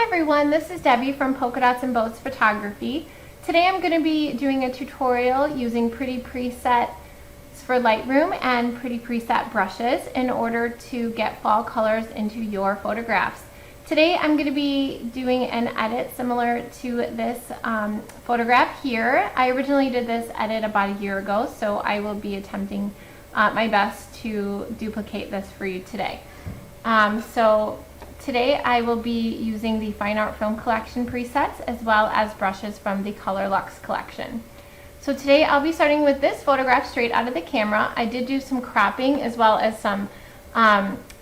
everyone, this is Debbie from Polka Dots and Bows Photography. Today I'm going to be doing a tutorial using pretty presets for Lightroom and pretty preset brushes in order to get fall colors into your photographs. Today I'm going to be doing an edit similar to this photograph here. I originally did this edit about a year ago, so I will be attempting my best to duplicate this for you today. Today I will be using the Fine Art Film Collection presets as well as brushes from the Color Lux collection. So today I'll be starting with this photograph straight out of the camera. I did do some cropping as well as some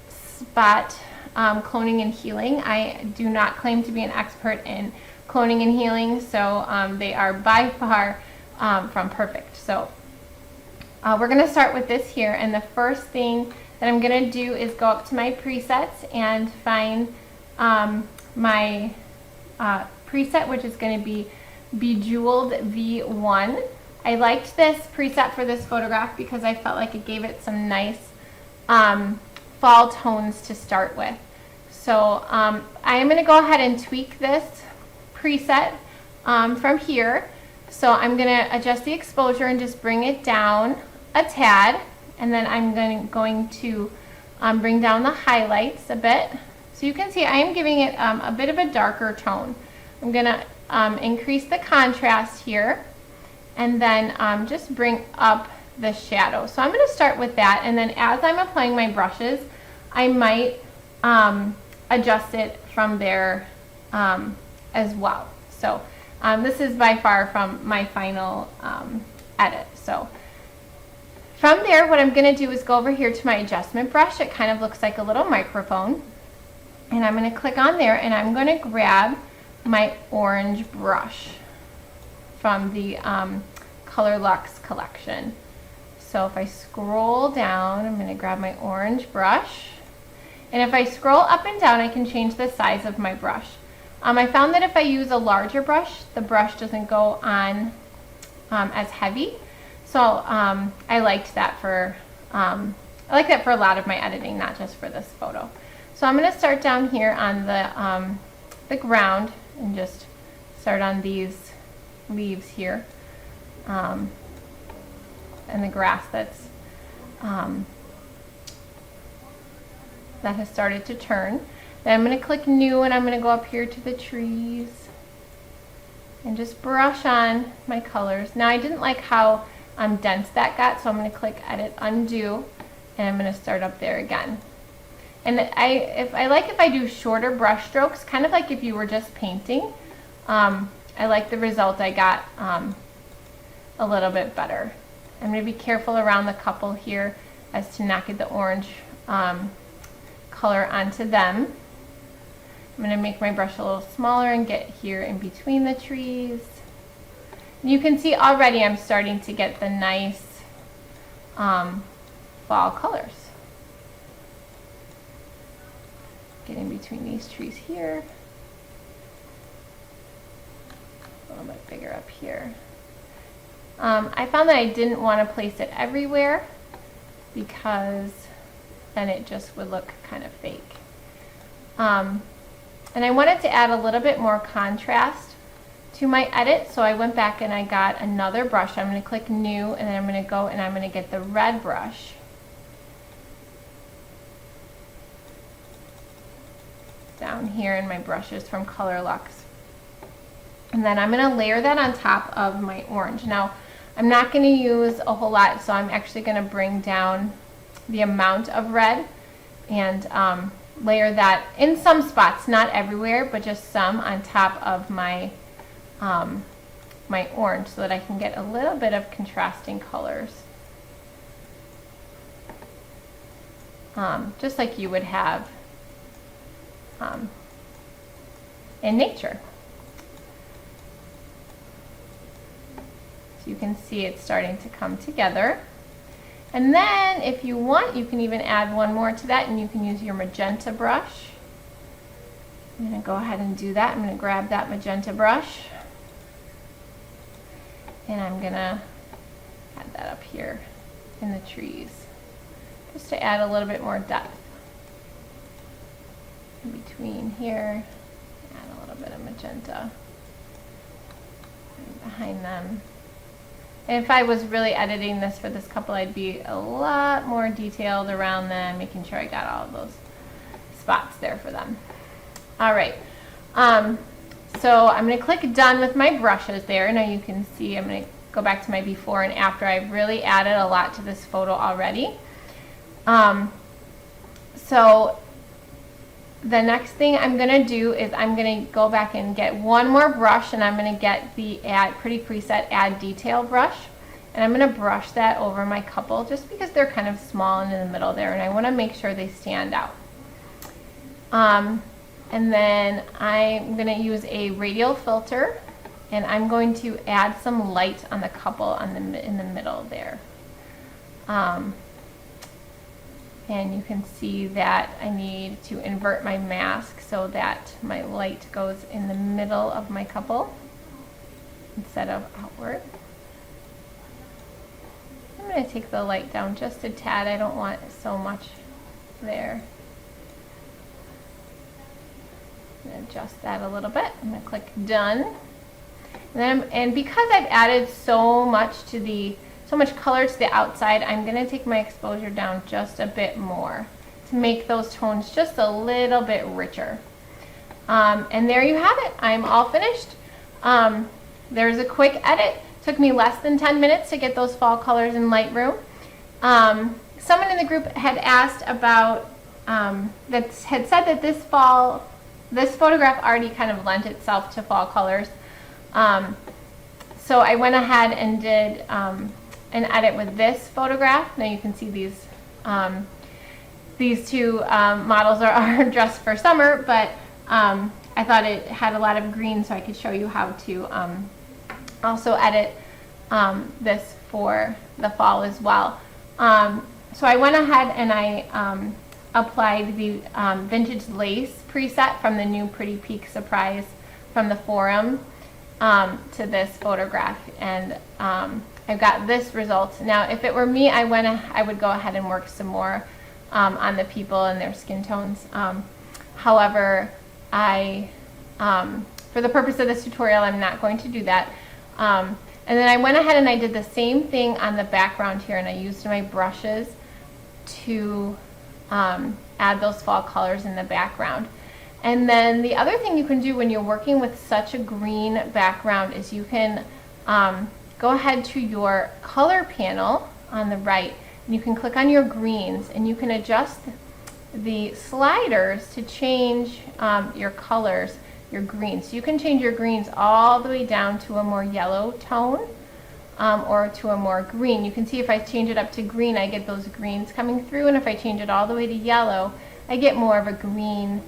spot cloning and healing. I do not claim to be an expert in cloning and healing, so they are by far from perfect. So we're going to start with this here, and the first thing that I'm going to do is go up to my presets and find my preset, which is going to be Bejeweled V1. I liked this preset for this photograph because I felt like it gave it some nice fall tones to start with. So I am going to go ahead and tweak this preset from here. So I'm going to adjust the exposure and just bring it down a tad. And then I'm going to bring down the highlights a bit. So you can see I am giving it a bit of a darker tone. I'm going to increase the contrast here and then just bring up the shadow. So I'm going to start with that, and then as I'm applying my brushes, I might adjust it from there as well. So this is by far from my final edit. So from there, what I'm going to do is go over here to my adjustment brush. It kind of looks like a little microphone. And I'm going to click on there, and I'm going to grab my orange brush from the Color Lux collection. So if I scroll down, I'm going to grab my orange brush. And if I scroll up and down, I can change the size of my brush. I found that if I use a larger brush, the brush doesn't go on as heavy. So I liked that for I like that for a lot of my editing, not just for this photo. So I'm going to start down here on the ground and just start on these leaves here and the grass that has started to turn. Then I'm going to click New, and I'm going to go up here to the trees and just brush on my colors. Now I didn't like how dense that got, so I'm going to click Edit Undo, and I'm going to start up there again. And if I do shorter brush strokes, kind of like if you were just painting, I like the result I got a little bit better. I'm going to be careful around the couple here as to not get the orange color onto them. I'm going to make my brush a little smaller and get here in between the trees. You can see already I'm starting to get the nice fall colors. Get in between these trees here. A little bit bigger up here. I found that I didn't want to place it everywhere because then it just would look kind of fake. And I wanted to add a little bit more contrast to my edit, so I went back and I got another brush. I'm going to click New, and then I'm going to go and I'm going to get the red brush. Down here in my brushes from Color Lux. And then I'm going to layer that on top of my orange. Now, I'm not going to use a whole lot, so I'm actually going to bring down the amount of red and layer that in some spots, not everywhere, but just some on top of my my orange so that I can get a little bit of contrasting colors. Just like you would have in nature. So you can see it's starting to come together. And then if you want, you can even add one more to that, and you can use your magenta brush. I'm going to go ahead and do that. I'm going to grab that magenta brush, and I'm going to add that up here in the trees just to add a little bit more depth. In between here, add a little bit of magenta behind them. And if I was really editing this for this couple, I'd be a lot more detailed around them, making sure I got all of those spots there for them. All right, so I'm going to click done with my brushes there. Now you can see I'm going to go back to my before and after. I've really added a lot to this photo already. So the next thing I'm going to do is I'm going to go back and get one more brush, and I'm going to get the Pretty Preset Add Detail brush, and I'm going to brush that over my couple just because they're kind of small and in the middle there, and I want to make sure they stand out. And then I'm going to use a radial filter, and I'm going to add some light on the couple in the middle there. And you can see that I need to invert my mask so that my light goes in the middle of my couple instead of outward. I'm going to take the light down just a tad. I don't want so much there. I'm going to adjust that a little bit. I'm going to click done. And because I've added so much color to the outside, I'm going to take my exposure down just a bit more to make those tones just a little bit richer. And there you have it. I'm all finished. There's a quick edit. Took me less than 10 minutes to get those fall colors in Lightroom. Someone in the group had asked about, had said that this photograph already kind of lent itself to fall colors. So I went ahead and did an edit with this photograph. Now you can see these two models are dressed for summer, but I thought it had a lot of green, so I could show you how to also edit this for the fall as well. So I went ahead and I applied the Vintage Lace preset from the new Pretty Peak Surprise from the forum to this photograph, and I've got this result. Now, if it were me, I would go ahead and work some more on the people and their skin tones. However, for the purpose of this tutorial, I'm not going to do that. And then I went ahead and I did the same thing on the background here, and I used my brushes to add those fall colors in the background. And then the other thing you can do when you're working with such a green background is you can go ahead to your color panel on the right, and you can click on your greens, and you can adjust the sliders to change your colors, your greens. So you can change your greens all the way down to a more yellow tone or to a more green. You can see if I change it up to green, I get those greens coming through, and if I change it all the way to yellow, I get more of a green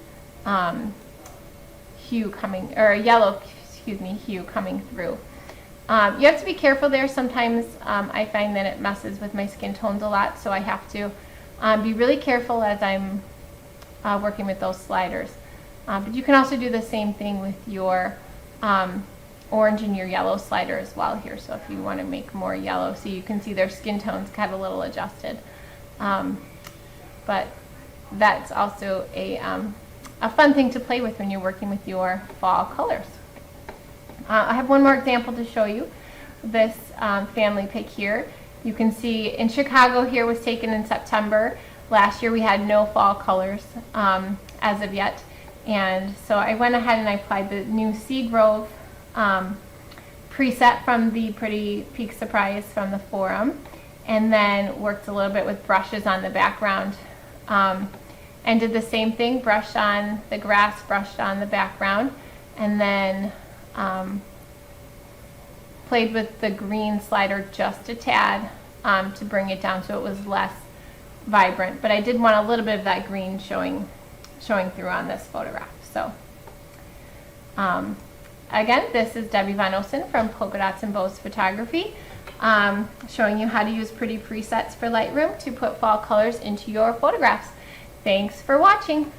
hue coming, or a yellow, hue coming through. You have to be careful there. Sometimes I find that it messes with my skin tones a lot, so I have to be really careful as I'm working with those sliders. But you can also do the same thing with your orange and your yellow slider as well here. So if you want to make more yellow, so you can see their skin tones got a little adjusted. But that's also a fun thing to play with when you're working with your fall colors. I have one more example to show you. This family pic here. You can see in Chicago here was taken in September. Last year we had no fall colors as of yet. And so I went ahead and I applied the new Seagrove preset from the Pretty Peak Surprise from the forum, and then worked a little bit with brushes on the background. And did the same thing, brushed on the grass, brushed on the background, and then played with the green slider just a tad to bring it down so it was less vibrant. But I did want a little bit of that green showing through on this photograph. So again, this is Debbie Von Osen from Polka Dots and Bows Photography, showing you how to use pretty presets for Lightroom to put fall colors into your photographs. Thanks for watching.